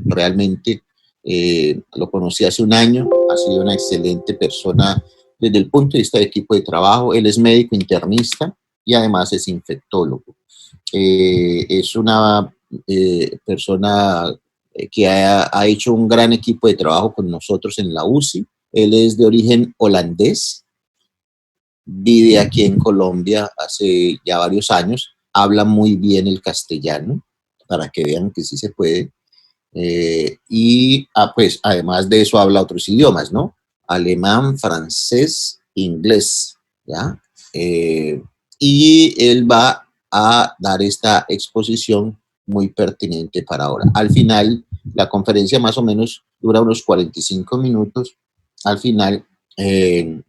realmente lo conocí hace un año, ha sido una excelente persona desde el punto de vista de equipo de trabajo. Él es médico internista y además es infectólogo. Es una persona que ha hecho un gran equipo de trabajo con nosotros en la UCI. Él es de origen holandés, vive aquí en Colombia hace ya varios años, habla muy bien el castellano, para que vean que sí se puede. Pues además de eso habla otros idiomas, ¿no? Alemán, francés, inglés, ¿ya? Y él va a dar esta exposición muy pertinente para ahora. Al final, la conferencia más o menos dura unos 45 minutos. Al final, él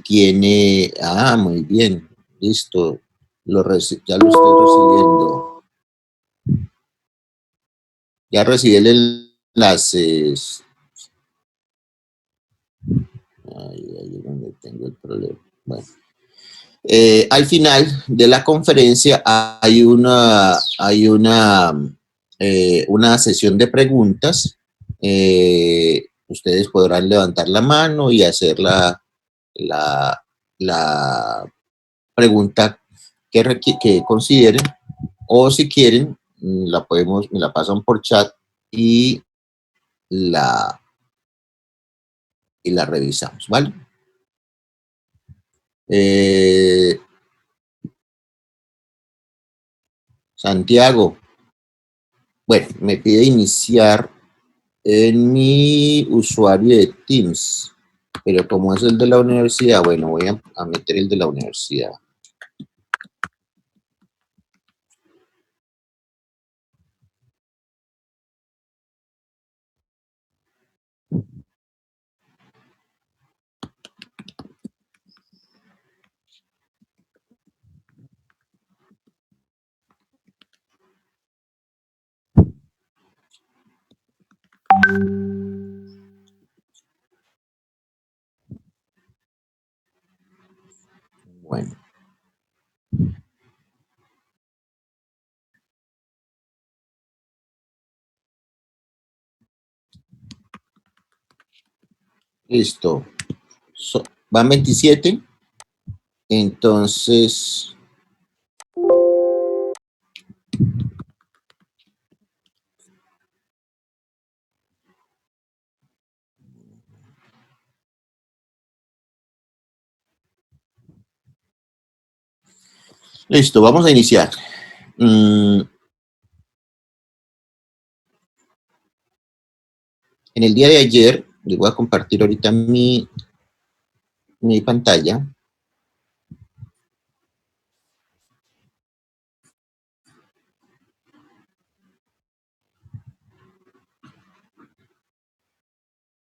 tiene, muy bien, listo, ya lo estoy recibiendo. Ya recibí el enlace. Ahí es donde tengo el problema. Bueno. Al final de la conferencia hay una sesión de preguntas. Ustedes podrán levantar la mano y hacer la pregunta que consideren, o si quieren, me la pasan por chat y la revisamos, ¿vale? Santiago, bueno, me pide iniciar en mi usuario de Teams, pero como es el de la universidad, bueno, voy a meter el de la universidad. Bueno. Listo. Van 27. Entonces, listo, vamos a iniciar. En el día de ayer, les voy a compartir ahorita mi pantalla.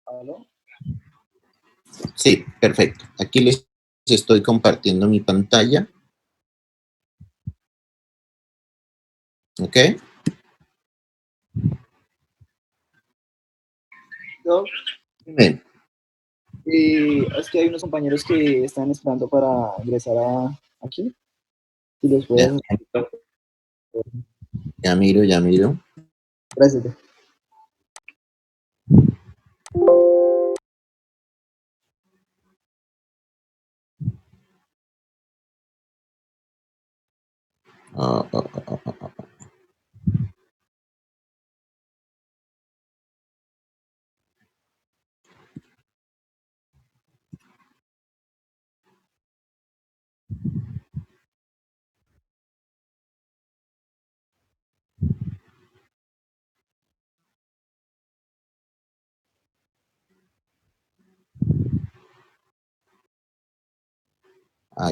¿Aló? Sí, perfecto. Aquí les estoy compartiendo mi pantalla. ¿Ok? ¿No? Bien. Es que hay unos compañeros que están esperando para ingresar aquí. Si los puedes... Ya miro. Gracias.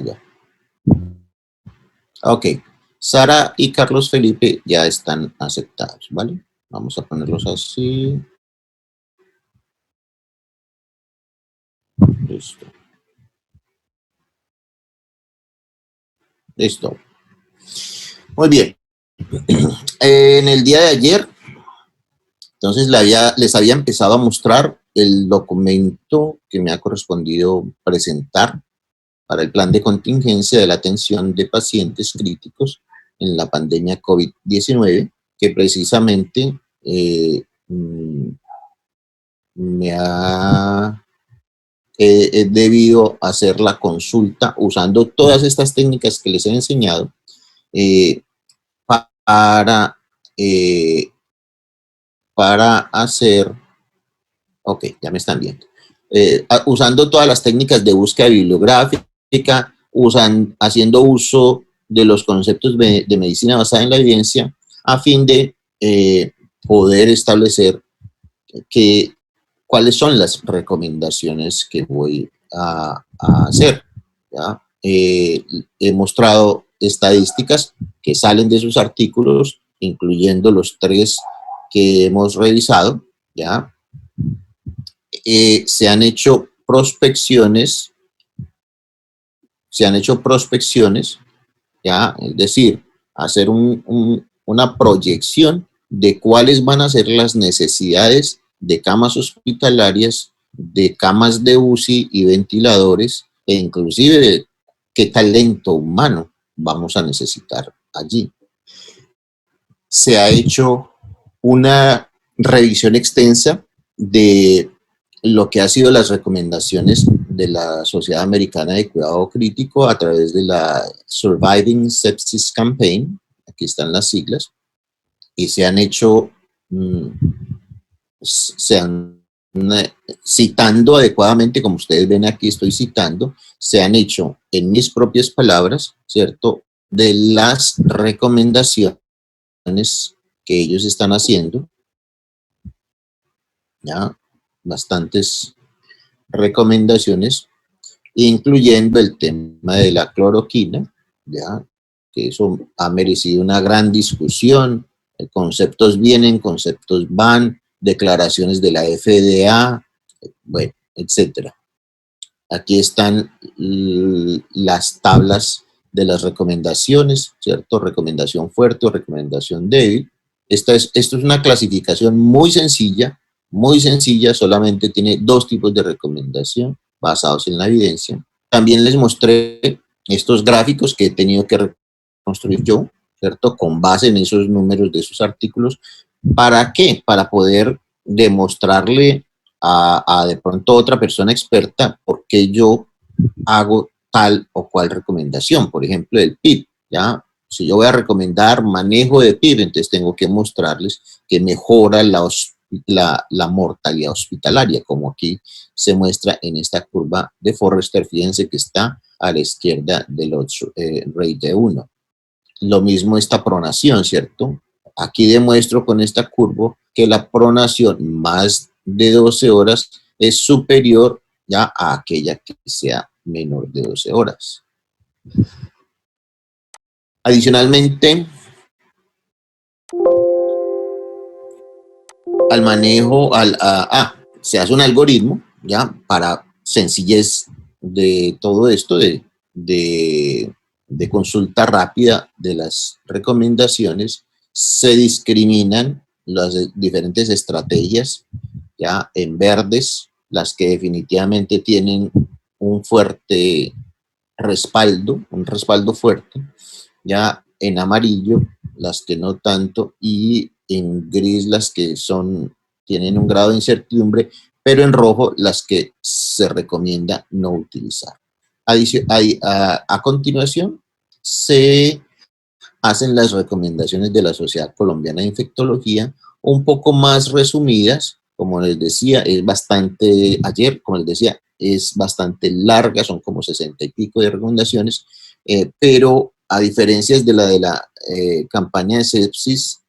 Ya. Ok. Sara y Carlos Felipe ya están aceptados, ¿vale? Vamos a ponerlos así. Listo. Listo. Muy bien. En el día de ayer, entonces les había empezado a mostrar el documento que me ha correspondido presentar para el plan de contingencia de la atención de pacientes críticos en la pandemia COVID-19, que precisamente he debido hacer la consulta usando todas estas técnicas que les he enseñado para hacer, ok, ya me están viendo, usando todas las técnicas de búsqueda bibliográfica, haciendo uso de los conceptos de medicina basada en la evidencia, a fin de poder establecer cuáles son las recomendaciones que voy a hacer, ¿ya? He mostrado estadísticas que salen de sus artículos, incluyendo los 3 que hemos revisado, ¿ya? Se han hecho prospecciones, ¿ya? Es decir, hacer una proyección de cuáles van a ser las necesidades de camas hospitalarias, de camas de UCI y ventiladores, e inclusive de qué talento humano vamos a necesitar allí. Se ha hecho una revisión extensa de lo que ha sido las recomendaciones de la Sociedad Americana de Cuidado Crítico a través de la Surviving Sepsis Campaign, aquí están las siglas, y se han hecho, citando adecuadamente, como ustedes ven aquí, estoy citando, se han hecho en mis propias palabras, ¿cierto?, de las recomendaciones que ellos están haciendo, ya, bastantes recomendaciones, incluyendo el tema de la cloroquina, ya, que eso ha merecido una gran discusión, conceptos vienen, conceptos van, declaraciones de la FDA, bueno, etcétera. Aquí están las tablas de las recomendaciones, ¿cierto? Recomendación fuerte o recomendación débil. Esto es una clasificación muy sencilla, solamente tiene 2 tipos de recomendación basados en la evidencia. También les mostré estos gráficos que he tenido que reconstruir yo, ¿cierto? Con base en esos números de esos artículos. ¿Para qué? Para poder demostrarle a de pronto otra persona experta por qué yo hago tal o cual recomendación. Por ejemplo, el PIB, ¿ya? Si yo voy a recomendar manejo de PIB, entonces tengo que mostrarles que mejora la mortalidad hospitalaria, como aquí se muestra en esta curva de Forrester. Fíjense que está a la izquierda del rate de 1. Lo mismo esta pronación, ¿cierto? Aquí demuestro con esta curva que la pronación más de 12 horas es superior ya a aquella que sea menor de 12 horas. Adicionalmente, al manejo, se hace un algoritmo, ya, para sencillez de todo esto, de consulta rápida de las recomendaciones, se discriminan las diferentes estrategias, ya, en verdes, las que definitivamente tienen un fuerte respaldo, un respaldo fuerte, ya en amarillo las que no tanto, y en gris las que tienen un grado de incertidumbre, pero en rojo las que se recomienda no utilizar. A continuación se hacen las recomendaciones de la Sociedad Colombiana de Infectología, un poco más resumidas, como les decía, es bastante larga, son como 60 y pico de recomendaciones, pero a diferencia de la campaña de sepsis,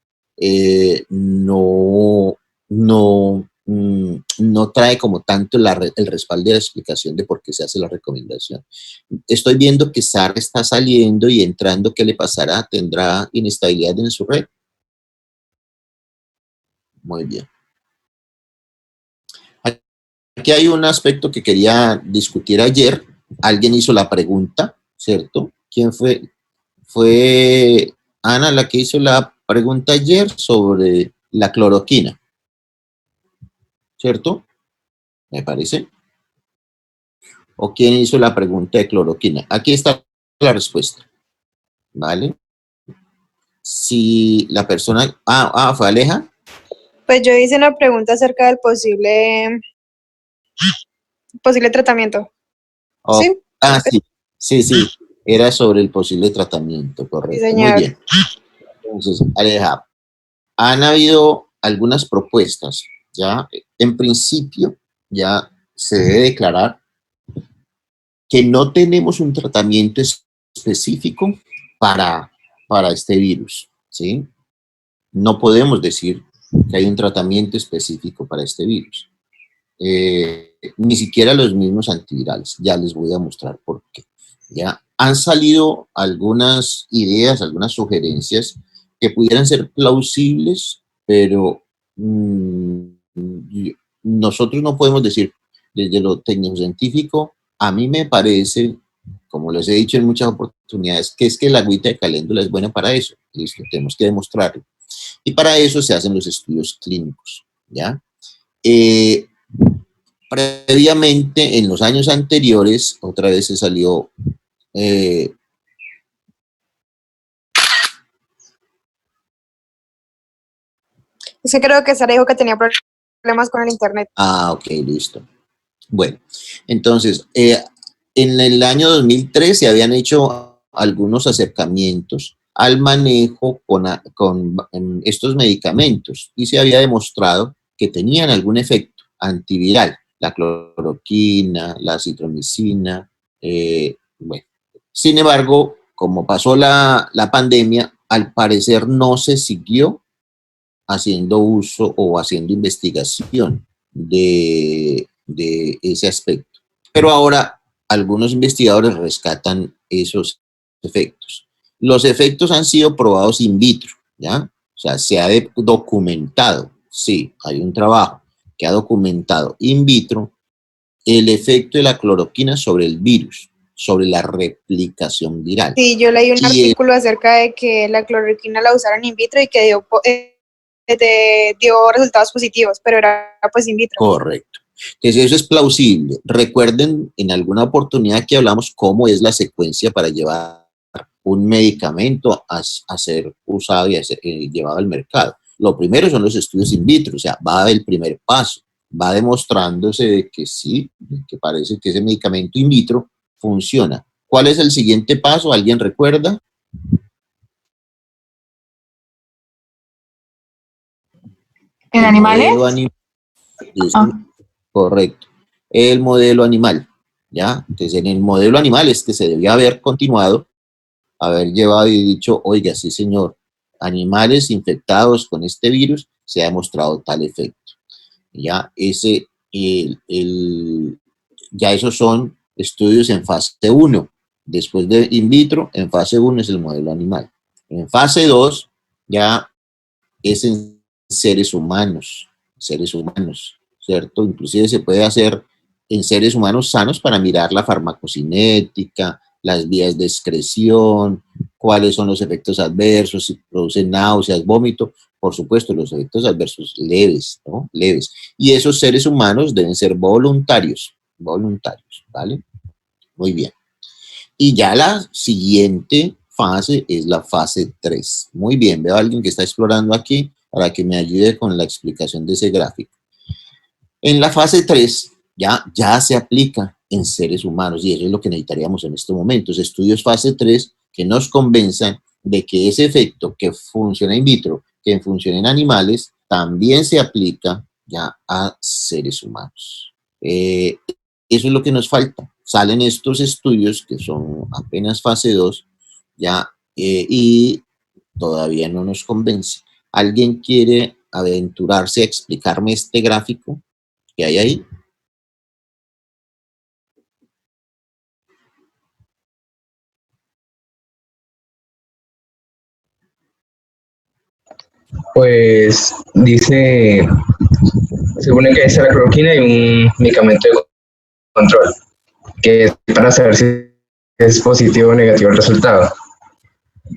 no trae como tanto el respaldo de la explicación de por qué se hace la recomendación. Estoy viendo que Sara está saliendo y entrando. ¿Qué le pasará? ¿Tendrá inestabilidad en su red? Muy bien. Aquí hay un aspecto que quería discutir ayer. Alguien hizo la pregunta, ¿cierto? ¿Quién fue? Fue Ana la que hizo la pregunta ayer sobre la cloroquina, ¿cierto? Me parece. ¿O quién hizo la pregunta de cloroquina? Aquí está la respuesta, ¿vale? Si la persona... fue Aleja. Pues yo hice una pregunta acerca del posible tratamiento. Oh, ¿Sí? sí, sí, sí, era sobre el posible tratamiento, Sí, correcto. Muy señor. bien. Entonces, Aleja, han habido algunas propuestas, ya, en principio, ya se debe declarar que no tenemos un tratamiento específico para, para este virus, ¿sí? No podemos decir que hay un tratamiento específico para este virus. Ni siquiera los mismos antivirales. Ya les voy a mostrar por qué. Ya han salido algunas ideas, algunas sugerencias que pudieran ser plausibles, pero nosotros no podemos decir desde lo técnico-científico. A mí me parece, como les he dicho en muchas oportunidades, que es que la agüita de caléndula es buena para eso. Listo, tenemos que demostrarlo. Y para eso se hacen los estudios clínicos, ¿ya? Previamente, en los años anteriores, otra vez se salió Es que creo que Sara dijo que tenía problemas con el internet. ok, listo. Bueno, entonces, en el año 2003 se habían hecho algunos acercamientos al manejo con estos medicamentos y se había demostrado que tenían algún efecto antiviral, la cloroquina, la citromicina, bueno. Sin embargo, como pasó la pandemia, al parecer no se siguió haciendo uso o haciendo investigación de ese aspecto. Pero ahora algunos investigadores rescatan esos efectos. Los efectos han sido probados in vitro, ¿ya? O sea, se ha documentado, sí, hay un trabajo que ha documentado in vitro el efecto de la cloroquina sobre el virus, sobre la replicación viral. Sí, yo leí un artículo acerca de que la cloroquina la usaron in vitro y que dio resultados positivos, pero era pues in vitro. Correcto. Entonces eso es plausible. Recuerden en alguna oportunidad que hablamos cómo es la secuencia para llevar un medicamento a ser usado y a ser llevado al mercado. Lo primero son los estudios in vitro, o sea, va el primer paso, va demostrándose de que sí, que parece que ese medicamento in vitro funciona. ¿Cuál es el siguiente paso? ¿Alguien recuerda? ¿En animales? Correcto. El modelo animal, ¿ya? Entonces, en el modelo animal es que se debía haber continuado, haber llevado y dicho, oiga, sí señor, animales infectados con este virus se ha demostrado tal efecto. Ya, ya esos son estudios en fase 1. Después de in vitro, en fase 1 es el modelo animal. En fase 2 ya es en seres humanos, ¿cierto? Inclusive se puede hacer en seres humanos sanos para mirar la farmacocinética, las vías de excreción, cuáles son los efectos adversos, si producen náuseas, vómito, por supuesto, los efectos adversos leves, ¿no? Leves. Y esos seres humanos deben ser voluntarios, ¿vale? Muy bien. Y ya la siguiente fase es la fase 3. Muy bien, veo a alguien que está explorando aquí para que me ayude con la explicación de ese gráfico. En la fase 3 ya se aplica en seres humanos y eso es lo que necesitaríamos en estos momentos. Estudios fase 3 que nos convenzan de que ese efecto que funciona in vitro, que funciona en animales, también se aplica ya a seres humanos. Eso es lo que nos falta. Salen estos estudios que son apenas fase 2 ya y todavía no nos convence. ¿Alguien quiere aventurarse a explicarme este gráfico que hay ahí? Pues dice, se supone que es la cloroquina y un medicamento de control, que es para saber si es positivo o negativo el resultado.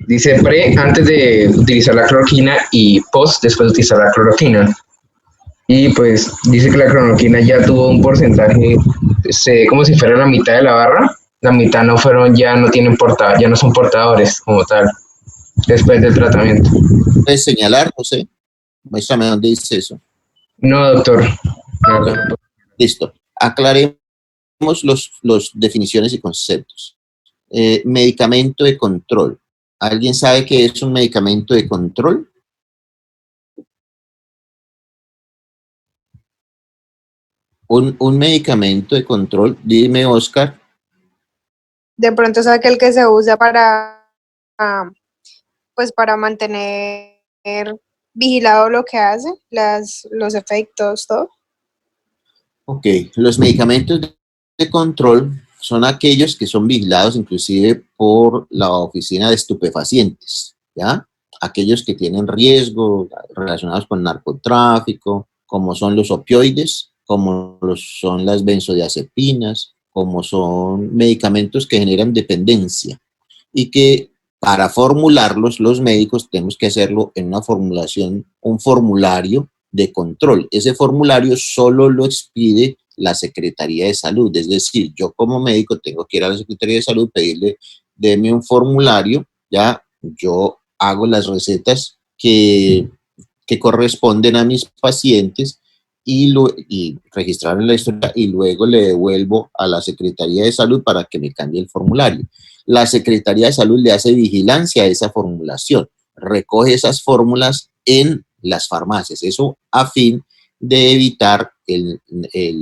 Dice pre antes de utilizar la cloroquina y post después de utilizar la cloroquina. Y pues dice que la cloroquina ya tuvo un porcentaje, como si fuera la mitad de la barra. La mitad no fueron, ya no tienen ya no son portadores como tal, después del tratamiento. ¿Puedes señalar, José? Muéstrame dónde dice eso. No, doctor. Listo. Aclaremos los definiciones y conceptos. Medicamento de control. ¿Alguien sabe qué es un medicamento de control? Un medicamento de control, dime, Oscar. De pronto es aquel que se usa para, pues para mantener vigilado lo que hace, los efectos, todo. Ok, los medicamentos de control son aquellos que son vigilados inclusive por la Oficina de Estupefacientes, ¿ya? Aquellos que tienen riesgo relacionados con narcotráfico, como son los opioides, como son las benzodiazepinas, como son medicamentos que generan dependencia y que para formularlos los médicos tenemos que hacerlo en una formulación, un formulario de control. Ese formulario solo lo expide la Secretaría de Salud, es decir, yo como médico tengo que ir a la Secretaría de Salud, pedirle, deme un formulario, ya, yo hago las recetas que corresponden a mis pacientes y registrar en la historia y luego le devuelvo a la Secretaría de Salud para que me cambie el formulario. La Secretaría de Salud le hace vigilancia a esa formulación, recoge esas fórmulas en las farmacias, eso a fin de evitar el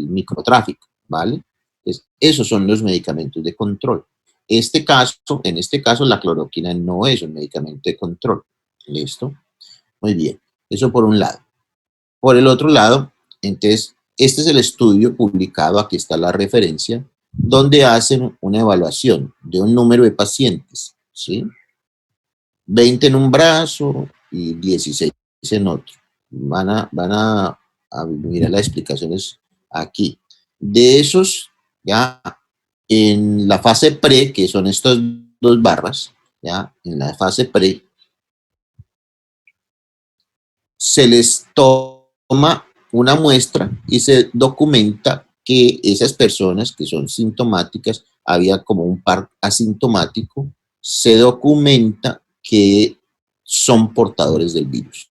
microtráfico, ¿vale? Esos son los medicamentos de control. En este caso, la cloroquina no es un medicamento de control. ¿Listo? Muy bien. Eso por un lado. Por el otro lado, entonces, este es el estudio publicado, aquí está la referencia, donde hacen una evaluación de un número de pacientes, ¿sí? 20 en un brazo y 16 en otro. Van a mirar las explicaciones aquí. De esos, ya en la fase pre, que son estas dos barras, ya en la fase pre, se les toma una muestra y se documenta que esas personas que son sintomáticas, había como un par asintomático, se documenta que son portadores del virus,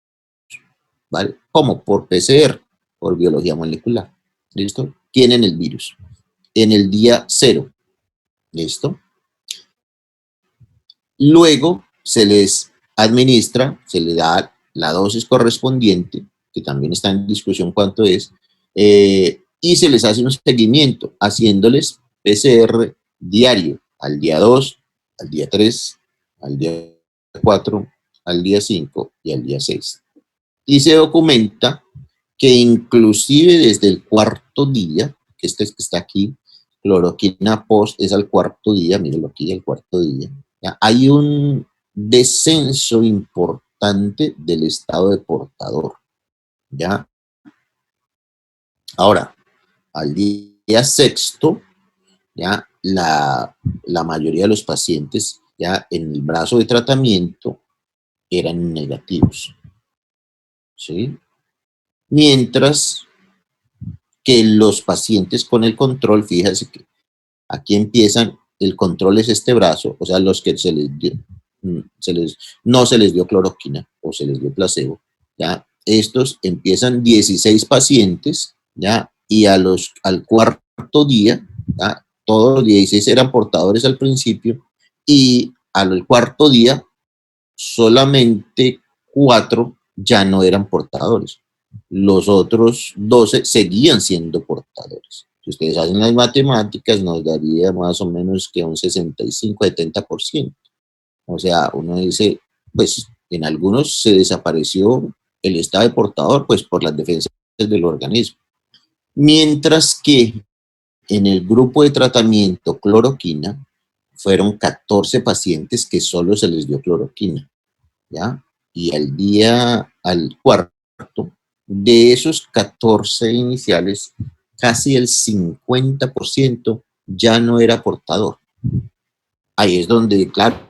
¿vale? ¿Cómo? Por PCR, por biología molecular, ¿listo? Tienen el virus en el día 0, ¿listo? Luego se les administra, se le da la dosis correspondiente, que también está en discusión cuánto es, y se les hace un seguimiento, haciéndoles PCR diario, al día 2, al día 3, al día 4, al día 5 y al día 6. Y se documenta que inclusive desde el cuarto día, que este que está aquí, cloroquina post es al cuarto día, mírenlo aquí, el cuarto día, ¿ya? Hay un descenso importante del estado de portador, ¿ya? Ahora, al día sexto, ¿ya? La mayoría de los pacientes, ya en el brazo de tratamiento, eran negativos, ¿sí? Mientras que los pacientes con el control, fíjense que aquí empiezan, el control es este brazo, o sea, los que no se les dio cloroquina o se les dio placebo, ¿ya? Estos empiezan 16 pacientes, ¿ya? Y al cuarto día, ¿ya? Todos los 16 eran portadores al principio y al cuarto día solamente 4 ya no eran portadores. Los otros 12 seguían siendo portadores. Si ustedes hacen las matemáticas, nos daría más o menos que un 65-70%. O sea, uno dice, pues en algunos se desapareció el estado de portador, pues por las defensas del organismo. Mientras que en el grupo de tratamiento cloroquina, fueron 14 pacientes que solo se les dio cloroquina, ¿ya? Y al cuarto, de esos 14 iniciales, casi el 50% ya no era portador. Ahí es donde, claro,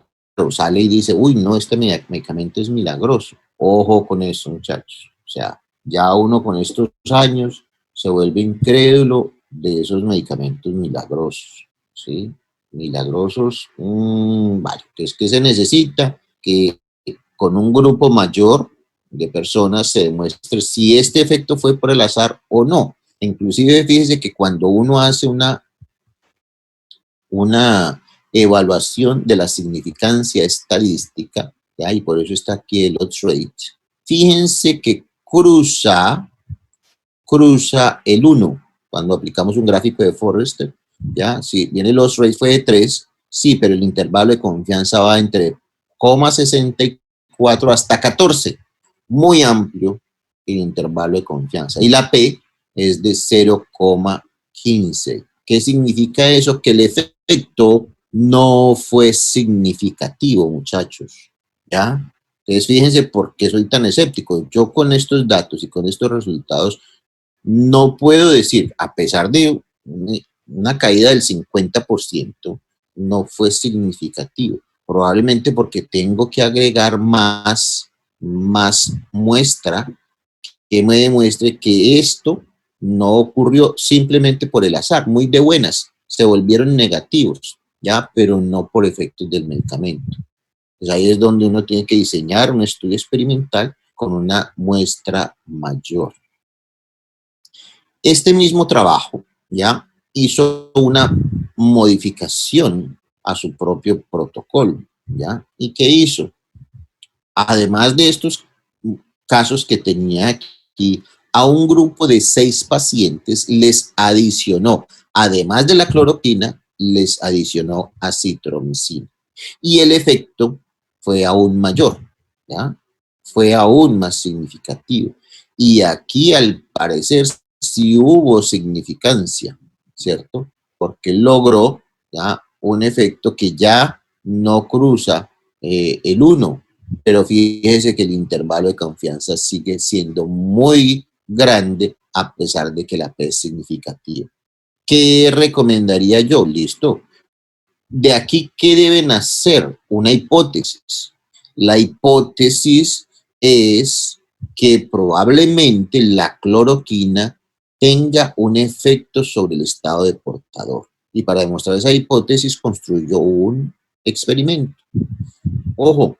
sale y dice, uy, no, este medicamento es milagroso. Ojo con eso, muchachos. O sea, ya uno con estos años se vuelve incrédulo de esos medicamentos milagrosos, ¿sí? Milagrosos, vale. Entonces, ¿qué se necesita? Que con un grupo mayor de personas se demuestre si este efecto fue por el azar o no. Inclusive fíjese que cuando uno hace una evaluación de la significancia estadística, ¿ya? Y por eso está aquí el odds rate, fíjense que cruza el 1 cuando aplicamos un gráfico de Forrester, ¿ya? Si bien el odds rate fue de 3, sí, pero el intervalo de confianza va entre 0,64 hasta 14, muy amplio el intervalo de confianza. Y la P es de 0,15. ¿Qué significa eso? Que el efecto no fue significativo, muchachos, ¿ya? Entonces, fíjense por qué soy tan escéptico. Yo con estos datos y con estos resultados no puedo decir, a pesar de una caída del 50%, no fue significativo. Probablemente porque tengo que agregar más muestra que me demuestre que esto no ocurrió simplemente por el azar, muy de buenas, se volvieron negativos, ¿ya? Pero no por efectos del medicamento. Pues ahí es donde uno tiene que diseñar un estudio experimental con una muestra mayor. Este mismo trabajo, ¿ya? Hizo una modificación a su propio protocolo, ¿ya? ¿Y qué hizo? Además de estos casos que tenía aquí, a un grupo de 6 pacientes les adicionó, además de la cloroquina, les adicionó acitromicina. Y el efecto fue aún mayor, ¿ya? Fue aún más significativo. Y aquí, al parecer, sí hubo significancia, ¿cierto? Porque logró, ¿ya?, un efecto que ya no cruza el 1, pero fíjese que el intervalo de confianza sigue siendo muy grande a pesar de que la P es significativa. ¿Qué recomendaría yo? Listo. De aquí, ¿qué deben hacer? Una hipótesis. La hipótesis es que probablemente la cloroquina tenga un efecto sobre el estado de portador. Y para demostrar esa hipótesis construyó un experimento. Ojo,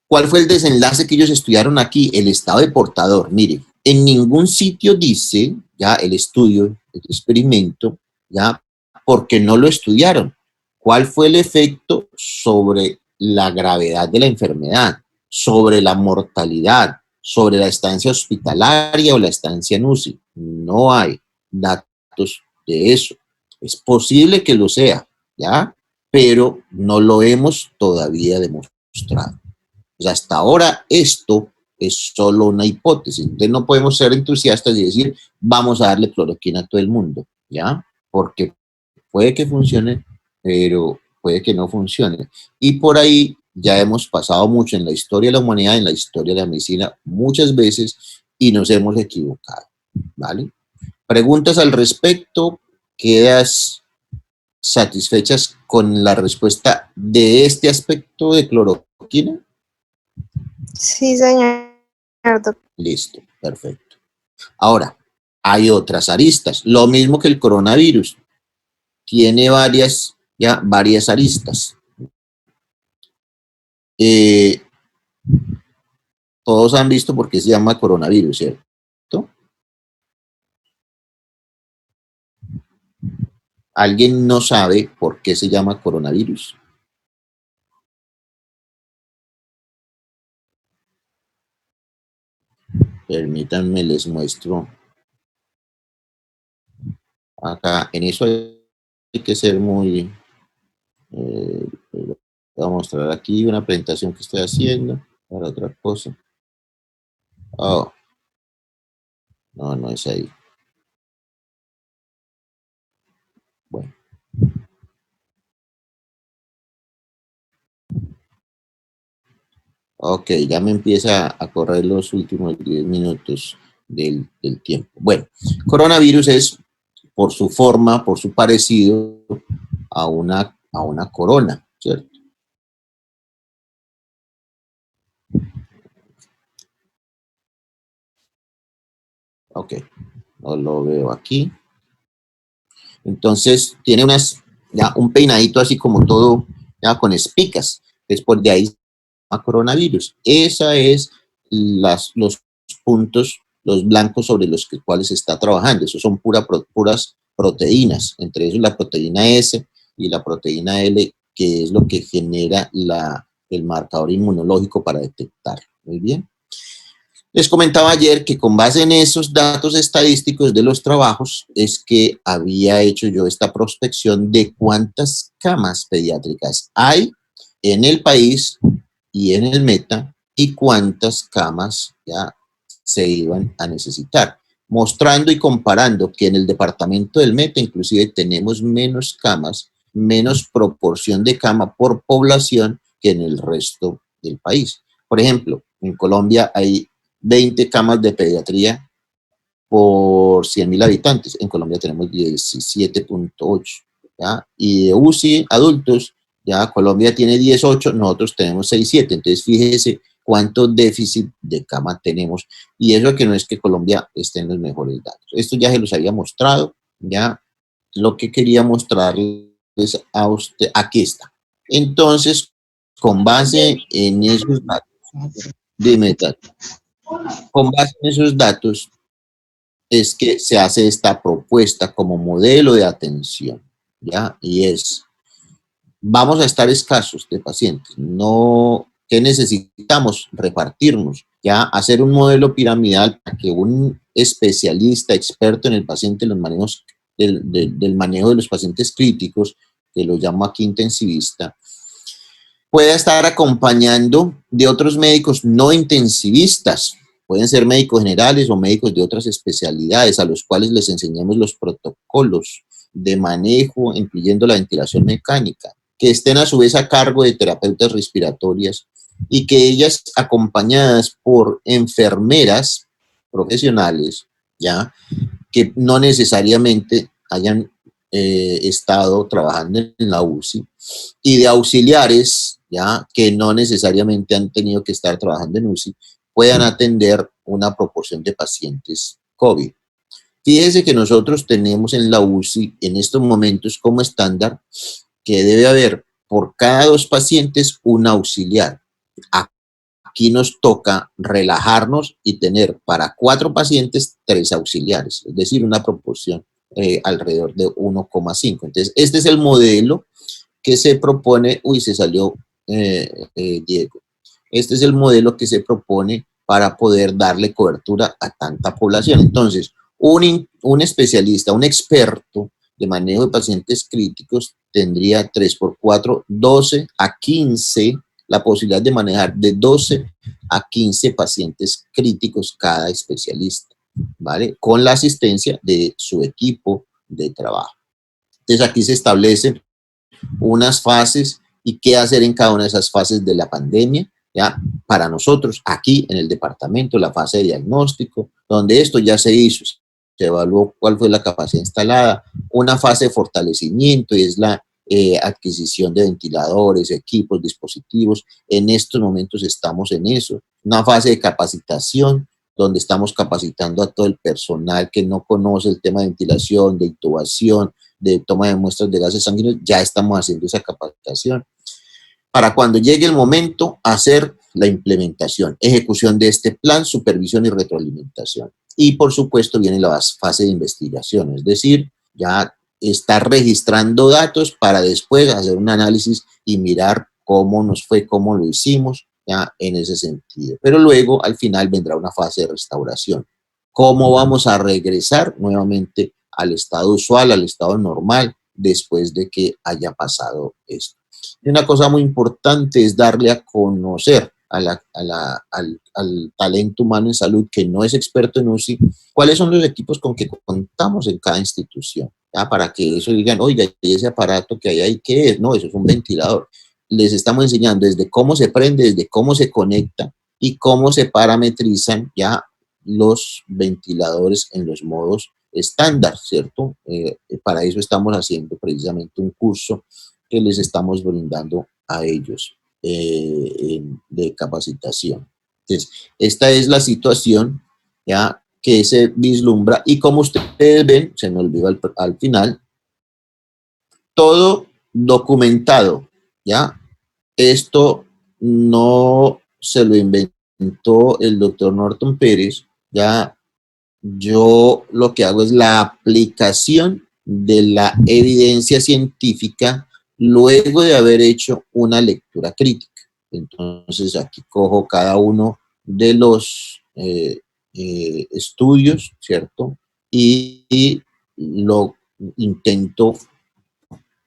¿cuál fue el desenlace que ellos estudiaron aquí? El estado de portador. Mire, en ningún sitio dice, ya, el estudio, el experimento, ya, porque no lo estudiaron. ¿Cuál fue el efecto sobre la gravedad de la enfermedad, sobre la mortalidad, sobre la estancia hospitalaria o la estancia en UCI? No hay datos de eso. Es posible que lo sea, ¿ya? Pero no lo hemos todavía demostrado. O sea, hasta ahora esto es solo una hipótesis. Entonces no podemos ser entusiastas y decir, vamos a darle cloroquina a todo el mundo, ¿ya? Porque puede que funcione, pero puede que no funcione. Y por ahí ya hemos pasado mucho en la historia de la humanidad, en la historia de la medicina, muchas veces, y nos hemos equivocado, ¿vale? Preguntas al respecto, ¿quedas satisfechas con la respuesta de este aspecto de cloroquina? Sí, señor doctor. Listo, perfecto. Ahora, hay otras aristas. Lo mismo que el coronavirus. Tiene varias aristas. Todos han visto por qué se llama coronavirus, ¿cierto? ¿Alguien no sabe por qué se llama coronavirus? Permítanme, les muestro. Acá, en eso hay que ser muy... voy a mostrar aquí una presentación que estoy haciendo para otra cosa. Oh, no, no es ahí. Bueno. Ok, ya me empieza a correr los últimos 10 minutos del tiempo. Bueno, coronavirus es, por su forma, por su parecido a una corona, ¿cierto? Ok, no lo veo aquí. Entonces, tiene un peinadito así como todo, ya con espicas. Después de ahí coronavirus. Esa es los puntos, los blancos sobre los cuales se está trabajando. Esos son puras proteínas, entre ellos la proteína S y la proteína L, que es lo que genera el marcador inmunológico para detectar. Muy bien. Les comentaba ayer que con base en esos datos estadísticos de los trabajos es que había hecho yo esta prospección de cuántas camas pediátricas hay en el país y en el Meta y cuántas camas ya se iban a necesitar, mostrando y comparando que en el departamento del Meta inclusive tenemos menos camas, menos proporción de cama por población que en el resto del país. Por ejemplo, en Colombia hay 20 camas de pediatría por 100.000 habitantes. En Colombia tenemos 17.8. ¿ya? Y de UCI adultos, ya Colombia tiene 18, nosotros tenemos 6.7. Entonces, fíjese cuánto déficit de cama tenemos. Y eso que no es que Colombia esté en los mejores datos. Esto ya se los había mostrado. Ya lo que quería mostrarles a usted, aquí está. Entonces, con base en esos datos, dime, con base en esos datos es que se hace esta propuesta como modelo de atención, ¿ya? Y es, vamos a estar escasos de pacientes, no, ¿qué necesitamos? Repartirnos, ¿ya? Hacer un modelo piramidal para que un especialista, experto en el paciente, los manejos, del manejo de los pacientes críticos, que lo llamo aquí intensivista, pueda estar acompañando de otros médicos no intensivistas. Pueden ser médicos generales o médicos de otras especialidades a los cuales les enseñemos los protocolos de manejo, incluyendo la ventilación mecánica, que estén a su vez a cargo de terapeutas respiratorias y que ellas, acompañadas por enfermeras profesionales, ya, que no necesariamente hayan estado trabajando en la UCI, y de auxiliares, ya, que no necesariamente han tenido que estar trabajando en UCI, puedan atender una proporción de pacientes COVID. Fíjese que nosotros tenemos en la UCI en estos momentos como estándar que debe haber por cada 2 pacientes un auxiliar. Aquí nos toca relajarnos y tener para 4 pacientes 3 auxiliares, es decir, una proporción alrededor de 1,5. Entonces, este es el modelo que se propone, se salió Diego. Este es el modelo que se propone para poder darle cobertura a tanta población. Entonces, un especialista, un experto de manejo de pacientes críticos tendría 3 por 4, 12 a 15, la posibilidad de manejar de 12 a 15 pacientes críticos cada especialista, ¿vale? Con la asistencia de su equipo de trabajo. Entonces, aquí se establecen unas fases y qué hacer en cada una de esas fases de la pandemia. Ya, para nosotros, aquí en el departamento, la fase de diagnóstico, donde esto ya se hizo, se evaluó cuál fue la capacidad instalada, una fase de fortalecimiento y es la adquisición de ventiladores, equipos, dispositivos. En estos momentos estamos en eso. Una fase de capacitación, donde estamos capacitando a todo el personal que no conoce el tema de ventilación, de intubación, de toma de muestras de gases sanguíneos, ya estamos haciendo esa capacitación. Para cuando llegue el momento, hacer la implementación, ejecución de este plan, supervisión y retroalimentación. Y por supuesto viene la fase de investigación, es decir, ya estar registrando datos para después hacer un análisis y mirar cómo nos fue, cómo lo hicimos, ya en ese sentido. Pero luego, al final, vendrá una fase de restauración. ¿Cómo vamos a regresar nuevamente al estado usual, al estado normal, después de que haya pasado esto? Y una cosa muy importante es darle a conocer al talento humano en salud que no es experto en UCI, cuáles son los equipos con que contamos en cada institución, ¿ya? Para que eso digan, oiga, ¿y ese aparato que hay ahí qué es? No, eso es un ventilador. Les estamos enseñando desde cómo se prende, desde cómo se conecta y cómo se parametrizan ya los ventiladores en los modos estándar, ¿cierto? Para eso estamos haciendo precisamente un curso que les estamos brindando a ellos de capacitación. Entonces, esta es la situación ya que se vislumbra y como ustedes ven, se me olvidó al final, todo documentado, ¿ya? Esto no se lo inventó el doctor Norton Pérez, ya yo lo que hago es la aplicación de la evidencia científica luego de haber hecho una lectura crítica. Entonces aquí cojo cada uno de los estudios, ¿cierto? Y lo intento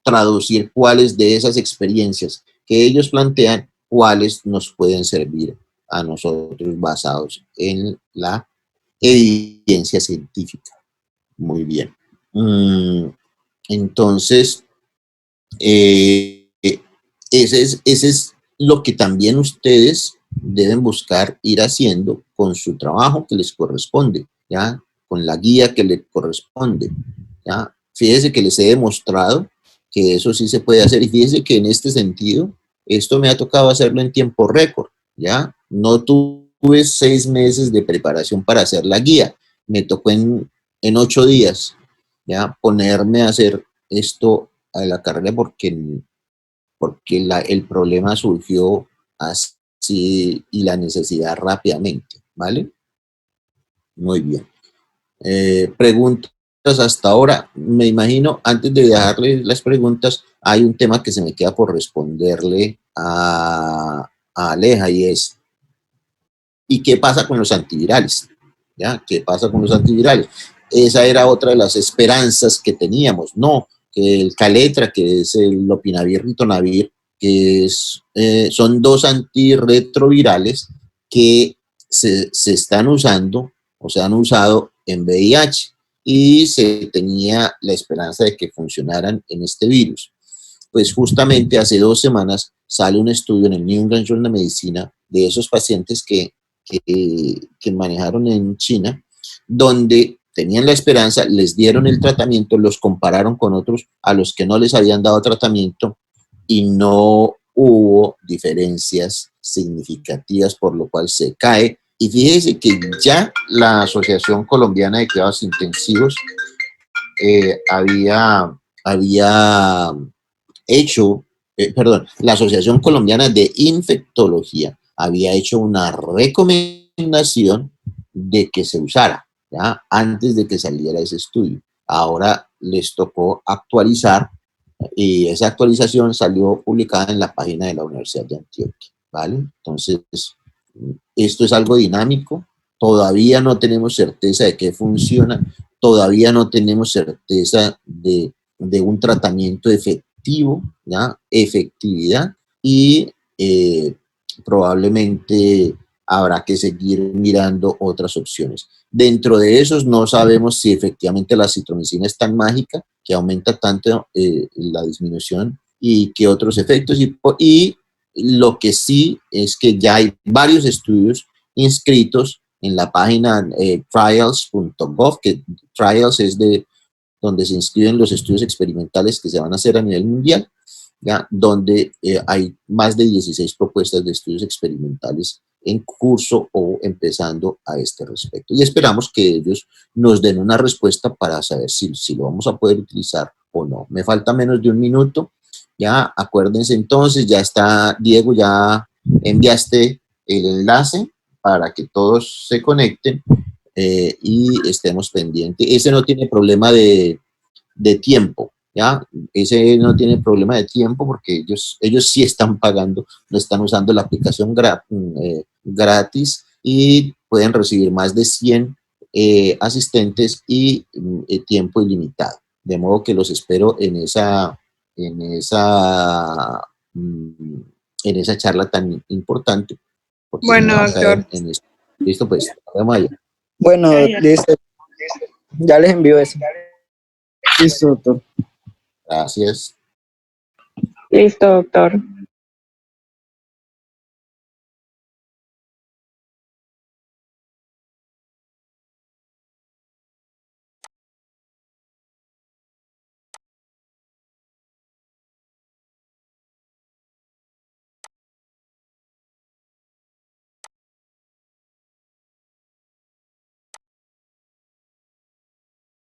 traducir cuáles de esas experiencias que ellos plantean, cuáles nos pueden servir a nosotros basados en la evidencia científica. Muy bien. Entonces, ese es lo que también ustedes deben buscar ir haciendo con su trabajo que les corresponde, ¿ya? Con la guía que les corresponde, ¿ya? Fíjense que les he demostrado que eso sí se puede hacer y fíjense que en este sentido, esto me ha tocado hacerlo en tiempo récord, ¿ya? No tuve 6 meses de preparación para hacer la guía, me tocó en 8 días, ¿ya? Ponerme a hacer esto a la carrera porque el problema surgió así y la necesidad rápidamente, ¿vale? Muy bien. Preguntas hasta ahora. Me imagino, antes de dejarle las preguntas, hay un tema que se me queda por responderle a Aleja y es, ¿y qué pasa con los antivirales? ¿Ya? ¿Qué pasa con los antivirales? Esa era otra de las esperanzas que teníamos. No, que el Caletra, que es el Lopinavir, Ritonavir, que son 2 antirretrovirales que se están usando o se han usado en VIH y se tenía la esperanza de que funcionaran en este virus. Pues justamente hace 2 semanas sale un estudio en el New England Journal of Medicine de esos pacientes que manejaron en China, donde tenían la esperanza, les dieron el tratamiento, los compararon con otros a los que no les habían dado tratamiento y no hubo diferencias significativas, por lo cual se cae. Y fíjese que ya la Asociación Colombiana de Cuidados Intensivos había hecho, la Asociación Colombiana de Infectología había hecho una recomendación de que se usara, ¿ya? Antes de que saliera ese estudio. Ahora les tocó actualizar y esa actualización salió publicada en la página de la Universidad de Antioquia, ¿vale? Entonces, esto es algo dinámico, todavía no tenemos certeza de que funciona, todavía no tenemos certeza de un tratamiento efectivo, ¿ya? Efectividad, y probablemente habrá que seguir mirando otras opciones. Dentro de esos no sabemos si efectivamente la citromicina es tan mágica que aumenta tanto la disminución y qué otros efectos. Y lo que sí es que ya hay varios estudios inscritos en la página trials.gov, que trials es de donde se inscriben los estudios experimentales que se van a hacer a nivel mundial, ¿ya? Donde hay más de 16 propuestas de estudios experimentales en curso o empezando a este respecto. Y esperamos que ellos nos den una respuesta para saber si lo vamos a poder utilizar o no. Me falta menos de 1 minuto. Ya, acuérdense entonces, ya está, Diego, ya enviaste el enlace para que todos se conecten y estemos pendientes. Ese no tiene problema de tiempo, ¿ya? Ese no tiene problema de tiempo porque ellos sí están pagando, no están usando la aplicación gratis y pueden recibir más de 100 asistentes y tiempo ilimitado. De modo que los espero en esa charla tan importante. Bueno, doctor. Listo, pues, nos vemos allá. Bueno, listo. Ya les envío eso. Listo, doctor. Gracias. Listo, doctor.